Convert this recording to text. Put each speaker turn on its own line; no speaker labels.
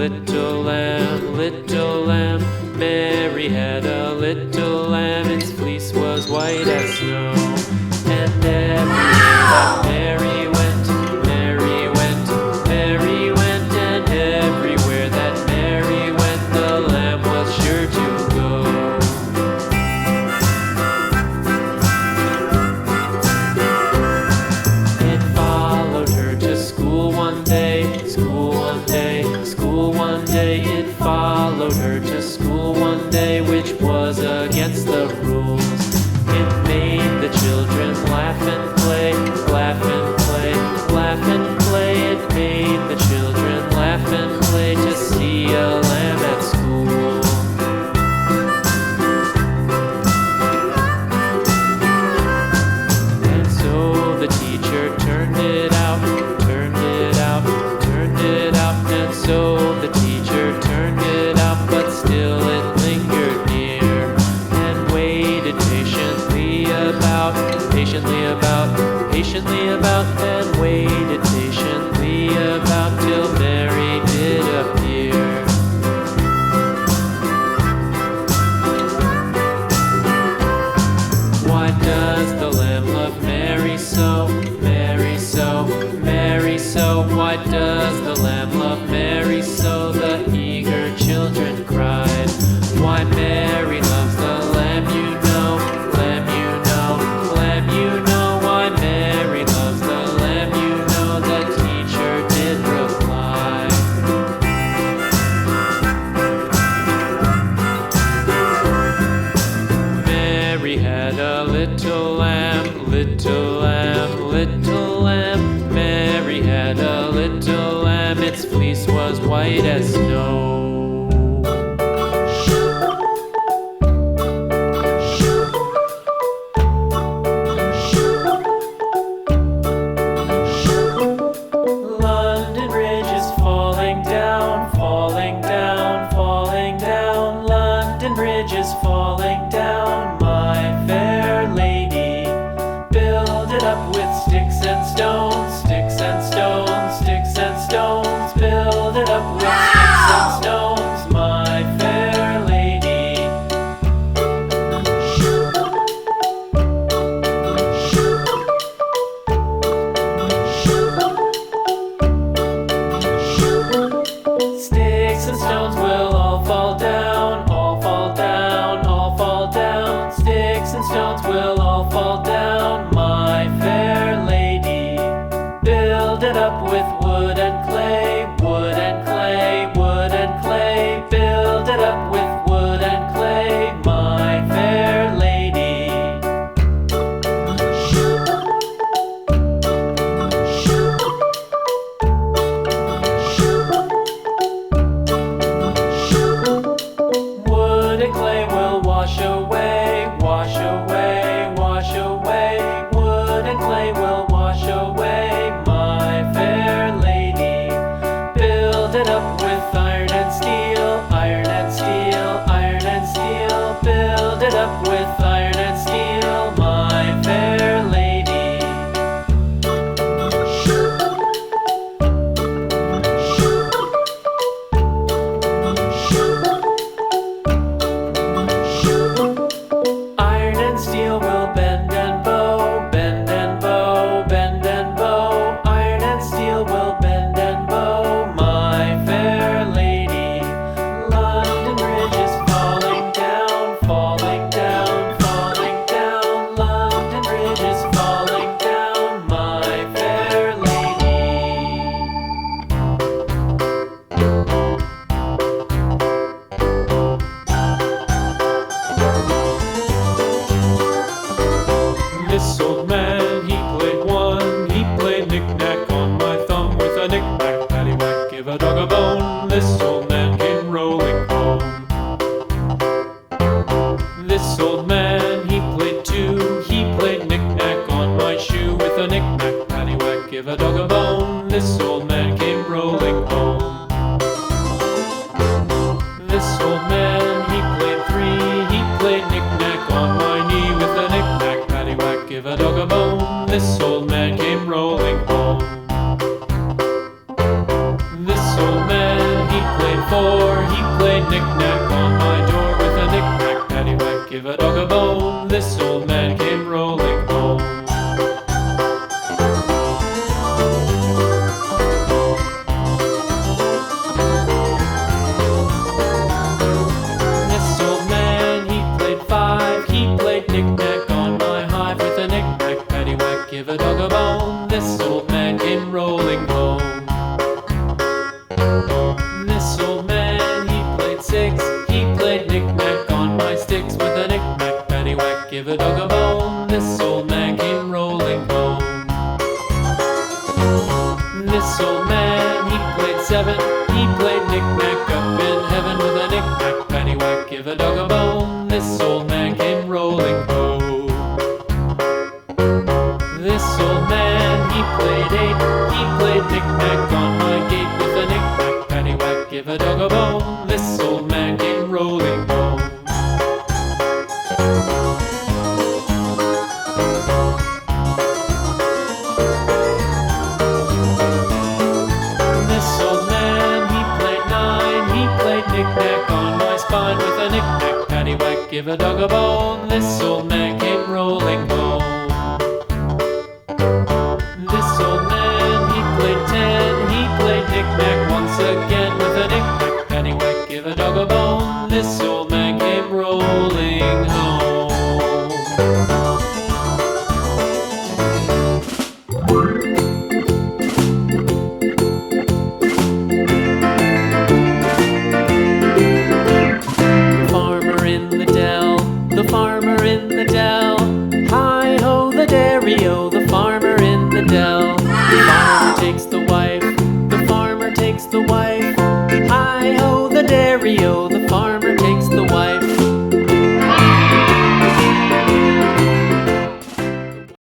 little lamb. Mary had a little lamb, its fleece was white as snow. And everywhere that Mary went, Mary went, Mary went, and everywhere that Mary went, the lamb was sure to go. It followed her to school one day, school one day, school one day. It followed her to school one day, which was against the rules. It made the children laugh and play, laugh and play, laugh and play. It made the children laugh and play to see a lamb at school. And so the teacher turned it out, turned it out, turned it out. And so the teacher turned it out, but still it lingered near and waited patiently about, patiently about, and waited patiently about till Mary did appear. Why does the lamb love Mary so, Mary so, Mary so? Why does the lamb love Mary so? The eager children cried. Why Mary loves the lamb, you know, lamb, you know, lamb, you know. Why Mary loves the lamb, you know, the teacher did reply. Mary had a little lamb, little lamb, little lamb. Mary had a little lamb, its fleece was white as snow. London Bridge is falling down, falling down, falling down. London Bridge is falling down, my fair lady. Build it up with sticks and stones, sticks and stones, sticks and stones. Build it up with sticks and stones, my fair lady. Sticks and stones will all fall down, all fall down, all fall down. Sticks and stones will all fall down, my fair lady. Build it up with wood and clay, wood and clay, wood and clay. Build it up with wood and clay, my fair lady. Wood and clay will wash away, wash away, wash away. Wood and clay will wash away, my fair lady. Build it up with iron and steel, iron and steel, iron and steel. Build it up with iron and steel, my fair lady. Iron and steel will bend and bow, bend and bow, bend and bow. Iron and steel will bend and bow, my fair lady. London Bridge is falling down, falling down, falling down. London Bridge is falling down, my fair lady. This old man, he played one. He played knick-knack on my thumb with a knick-knack, paddywhack, give a dog a bone. This old man came rolling home. This old man, he played two. He played knick-knack on my shoe with a knick-knack, paddywhack, give a dog a bone. This old man came rolling home. This old man, he played three. He played knick-knack on my knee with a knick-knack, paddywhack, give a dog a bone. This old man came rolling home. This old man, he played bone, this old man came rolling home. This old man, he played seven, he played knick-knack up in heaven with a knick-knack, paddywhack, give a dog a bone. This old man came rolling home. This old man, he played eight, he played knick-knack on my gate with a knick-knack, paddywhack, give a dog a bone. This old man came rolling home. This old man, he played nine, he played knick-knack on my spine with a knick-knack, paddywhack, give a dog a bone. This old man came rolling home. This old man, he played ten, he played knick-knack once again with a knick-knack, paddywhack, give a dog a bone. This old man came rolling home. The farmer in the dell, hi-ho the dairy-o, the farmer in the dell. The farmer takes the wife, the farmer takes the wife, hi-ho the dairy-o, the farmer